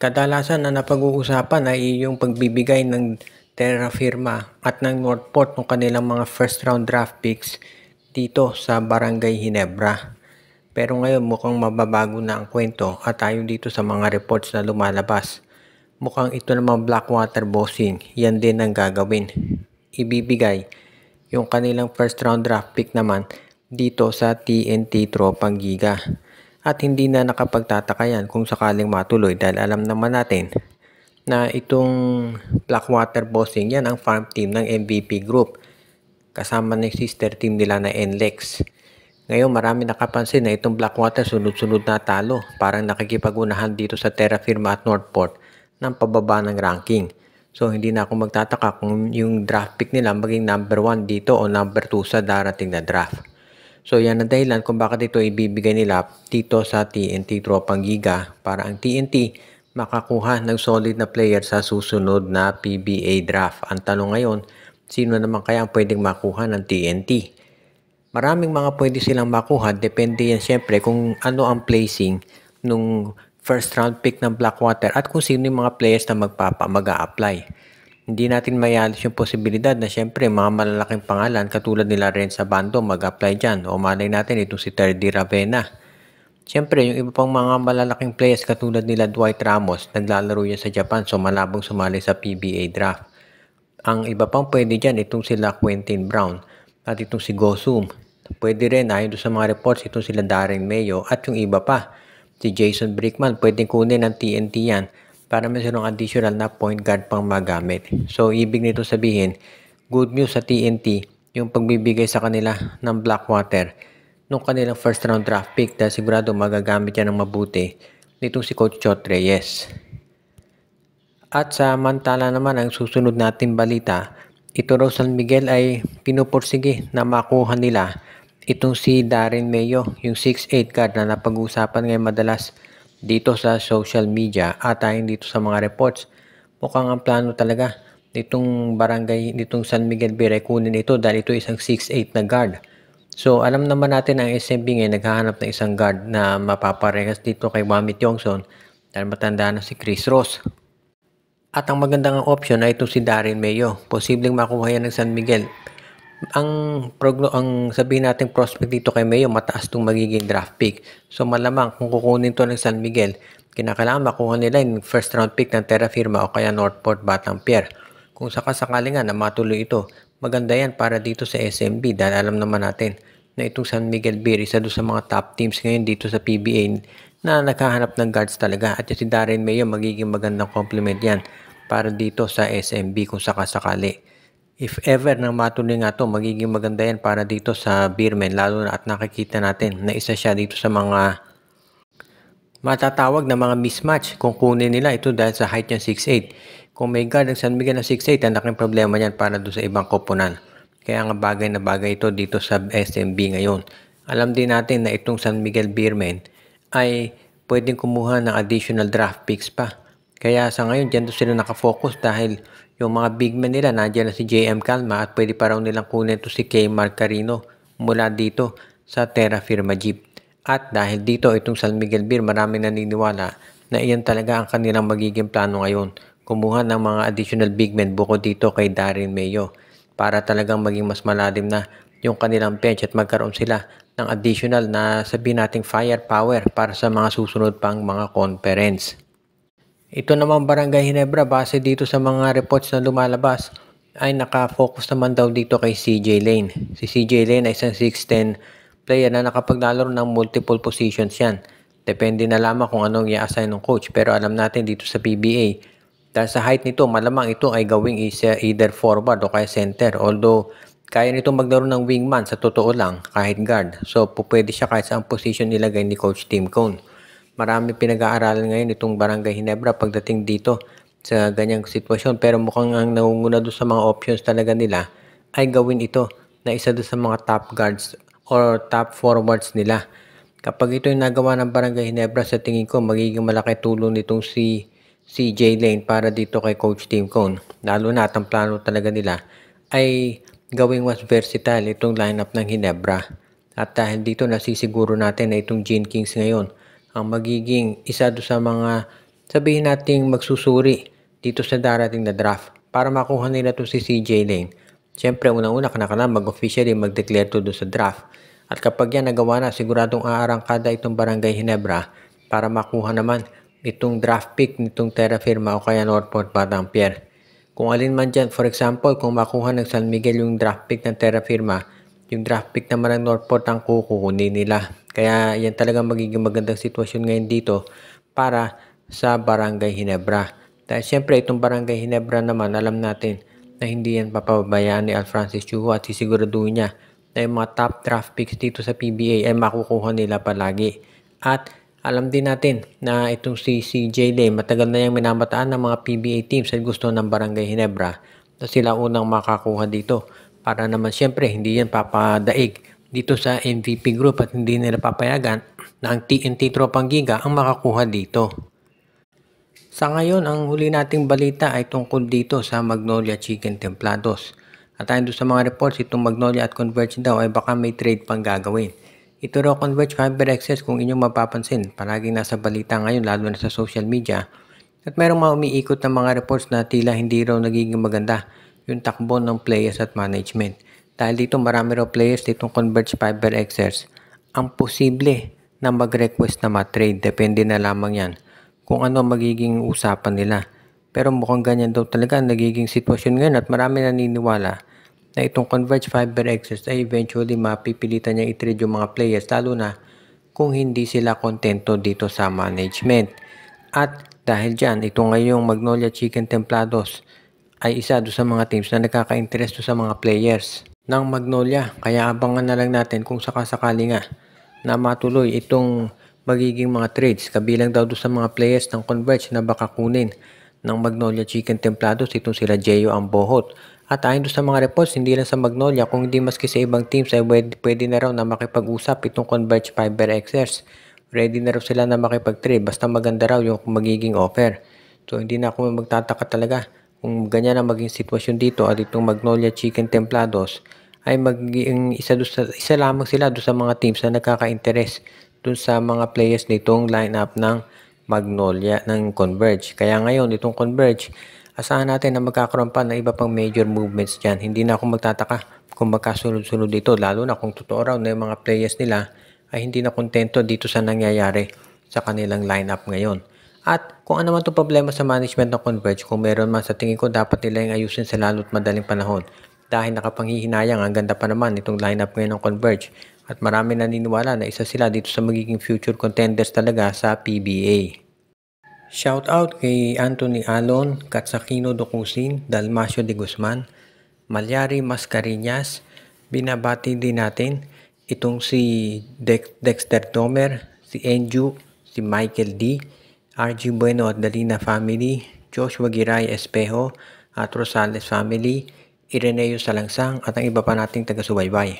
Kadalasan na napag-uusapan ay yung pagbibigay ng Terra Firma at ng Northport ng kanilang mga first round draft picks dito sa Barangay Ginebra. Pero ngayon mukhang mababago na ang kwento at ayon dito sa mga reports na lumalabas. Mukhang ito namang Blackwater bossing, yan din ang gagawin. Ibibigay yung kanilang first round draft pick naman dito sa TNT Tropang Giga. At hindi na nakapagtataka yan kung sakaling matuloy dahil alam naman natin na itong Blackwater bossing yan ang farm team ng MVP Group. Kasama ng sister team nila na NLEX. Ngayon marami nakapansin na itong Blackwater sunod-sunod na talo. Parang nakikipag-unahan dito sa Terra Firma at Northport ng pababa ng ranking. So hindi na ako magtataka kung yung draft pick nila maging number 1 dito o number 2 sa darating na draft. So yan ang dahilan kung bakit ito ibibigay nila dito sa TNT Tropang Giga para ang TNT makakuha ng solid na player sa susunod na PBA draft. Ang tanong ngayon, sino naman kaya ang pwedeng makuha ng TNT? Maraming mga pwede silang makuha, depende yan syempre kung ano ang placing nung first round pick ng Blackwater at kung sino yung mga players na mag-a-apply. Hindi natin mayalis yung posibilidad na syempre mga malalaking pangalan katulad nila Renza Bando mag-apply dyan o malay natin itong si Terdy Ravena. Syempre yung iba pang mga malalaking players katulad nila Dwight Ramos naglalaro yan sa Japan so malabong sumali sa PBA draft. Ang iba pang pwede dyan itong sila Quentin Brown at itong si Gosum. Pwede rin ayon sa mga reports itong sila Darren Mayo at yung iba pa. Si Jason Brickman pwedeng kunin ng TNT yan para mayroong additional na point guard pang magamit. So, ibig nito sabihin, good news sa TNT, yung pagbibigay sa kanila ng Blackwater nung kanilang first round draft pick dahil sigurado magagamit yan ng mabuti nitong si Coach Chot Reyes. At samantala naman ang susunod natin balita, ito raw San Miguel ay pinupursige na makuha nila itong si Darren Mayo, yung 6'8 guard na napag-uusapan ngayon madalas dito sa social media at ayon dito sa mga reports. Mukhang ang plano talaga nitong San Miguel Beer ay kunin ito dahil ito isang 6'8 na guard. So alam naman natin ang SMB ngayon naghahanap ng isang guard na mapaparehas dito kay Wamit Yongson dahil matanda na si Chris Ross. At ang magandang option ay ito si Darren Mayo. Posibleng makuha yan ng San Miguel. Ang sabihin natin prospect dito kay Mayo, mataas itong magiging draft pick. So malamang kung kukunin to ng San Miguel, kinakailangan makuha nila yung first round pick ng Terra Firma o kaya Northport Batang Pier. Kung sakasakali nga na matuloy ito, maganda yan para dito sa SMB dahil alam naman natin na itong San Miguel Beer, isa doon sa mga top teams ngayon dito sa PBA na naghahanap ng guards talaga. At si Darren Mayo magiging magandang compliment yan para dito sa SMB kung sakasakali. If ever nang matuloy nga to, magiging maganda yan para dito sa Beermen lalo na at nakikita natin na isa siya dito sa mga matatawag na mga mismatch kung kunin nila ito dahil sa height niya 6'8". Kung may guard ng San Miguel na 6'8", ang laking problema yan para doon sa ibang koponan. Kaya nga bagay na bagay ito dito sa SMB ngayon. Alam din natin na itong San Miguel Beermen ay pwedeng kumuha ng additional draft picks pa. Kaya sa ngayon dyan doon sila nakafocus dahil yung mga big men nila, nandiyan na si JM Calma at pwede pa raw nilang kunin ito si K. Marcarino mula dito sa Terra Firma Jeep. At dahil dito itong San Miguel Beer, maraming naniniwala na iyan talaga ang kanilang magiging plano ngayon. Kumuha ng mga additional big men bukod dito kay Darren Mayo para talagang maging mas malalim na yung kanilang bench at magkaroon sila ng additional na sabihin nating firepower para sa mga susunod pang mga conference. Ito naman Barangay Ginebra base dito sa mga reports na lumalabas ay nakafocus naman daw dito kay CJ Lane. Si CJ Lane ay isang 6'10 player na nakapaglalaro ng multiple positions yan. Depende na lamang kung anong i-assign ng coach pero alam natin dito sa PBA dahil sa height nito malamang ito ay gawing either forward o kaya center. Although kaya nito maglaro ng wingman sa totoo lang kahit guard. So pwede siya kahit saan position nilagay ni Coach Tim Cone. Marami pinag-aaralan ngayon itong Barangay Ginebra pagdating dito sa ganyang sitwasyon. Pero mukhang ang nangunguna doon sa mga options talaga nila ay gawin ito na isa doon sa mga top guards or top forwards nila. Kapag ito yung nagawa ng Barangay Ginebra, sa tingin ko magiging malaki tulong nitong si CJ Lane para dito kay Coach Tim Cone. Lalo na at ang plano talaga nila ay gawing mas versatile itong lineup ng Ginebra. At dahil dito nasisiguro natin na itong Gene Kings ngayon ang magiging isa do sa mga sabihin nating magsusuri dito sa darating na draft para makuha nila to si CJ Lane. Siyempre, unang-una kailangan mag-officially mag-declare to do sa draft. At kapag yan nagawa na, siguradong aarangkada itong Barangay Ginebra para makuha naman itong draft pick nitong Terra Firma o kaya Northport Batang Pier. Kung alin man dyan, for example, kung makuha ng San Miguel yung draft pick ng Terra Firma, yung draft pick naman ng Northport ang kukunin nila. Kaya yan talaga magiging magandang sitwasyon ngayon dito para sa Barangay Ginebra. Dahil siyempre itong Barangay Ginebra naman, alam natin na hindi yan papabayaan ni Alfrancis Chuho at sisiguraduhin niya na yung mga top draft picks dito sa PBA ay makukuha nila palagi. At alam din natin na itong si CJ Lane matagal na yung minamataan ng mga PBA teams at gusto ng Barangay Ginebra na sila unang makakuha dito. Para naman siyempre hindi yan papadaig dito sa MVP group at hindi nila papayagan na ang TNT Tropang Giga ang makakuha dito. Sa ngayon, ang huli nating balita ay tungkol dito sa Magnolia Chicken Templados. At ayon doon sa mga reports, itong Magnolia at Converge daw ay baka may trade pang gagawin. Ito raw Converge Fiber Excess kung inyong mapapansin, palaging nasa balita ngayon lalo na sa social media. At mayroong mga umiikot na mga reports na tila hindi raw nagiging maganda yung takbo ng players at management. Dahil dito marami raw players ditong Converge Fiber Excess ang posible na mag-request na ma-trade. Depende na lamang yan kung ano magiging usapan nila. Pero mukhang ganyan daw talaga ang nagiging sitwasyon ngayon at marami naniniwala na itong Converge Fiber Excess ay eventually mapipilitan niya i-trade yung mga players lalo na kung hindi sila kontento dito sa management. At dahil dyan, ito ngayong Magnolia Chicken Templados ay isa doon sa mga teams na nagkaka-interest sa mga players ng Magnolia. Kaya abangan na lang natin kung sakasakali nga na matuloy itong magiging mga trades. Kabilang daw doon sa mga players ng Converge na baka kunin ng Magnolia Chicken Templados itong sila Jeyo Ambohot. At ayon doon sa mga reports, hindi lang sa Magnolia, kung hindi maski sa ibang teams ay pwede na raw na makipag-usap itong Converge Fiber Excess. Ready na raw sila na makipag-trade basta maganda raw yung magiging offer. So hindi na ako magtataka talaga kung ganyan ang maging sitwasyon dito at itong Magnolia Chicken Templados ay magiging isa lamang sila doon sa mga teams na nagkaka-interest doon sa mga players nitong lineup ng Magnolia ng Converge. Kaya ngayon itong Converge, asahan natin na magkakaroon pa ng iba pang major movements dyan. Hindi na ako magtataka kung magkasunod-sunod dito, lalo na kung totoo raw na yung mga players nila ay hindi na kontento dito sa nangyayari sa kanilang lineup ngayon. At kung ano man itong problema sa management ng Converge, kung meron man sa tingin ko dapat nila yung ayusin sa lalo't madaling panahon. Dahil nakapanghihinayang ang ganda pa naman itong lineup ngayon ng Converge. At marami naniniwala na isa sila dito sa magiging future contenders talaga sa PBA. Shoutout kay Anthony Alon, Katsakino Dokusin, Dalmacio de Guzman, Malyari Mascareñas. Binabati din natin itong si Dexter Domer, si Enju, si Michael D, RG Bueno at Dalina family, Joshua Giray Espejo at Rosales family, Ireneo Salangsang at ang iba pa nating taga-subaybay.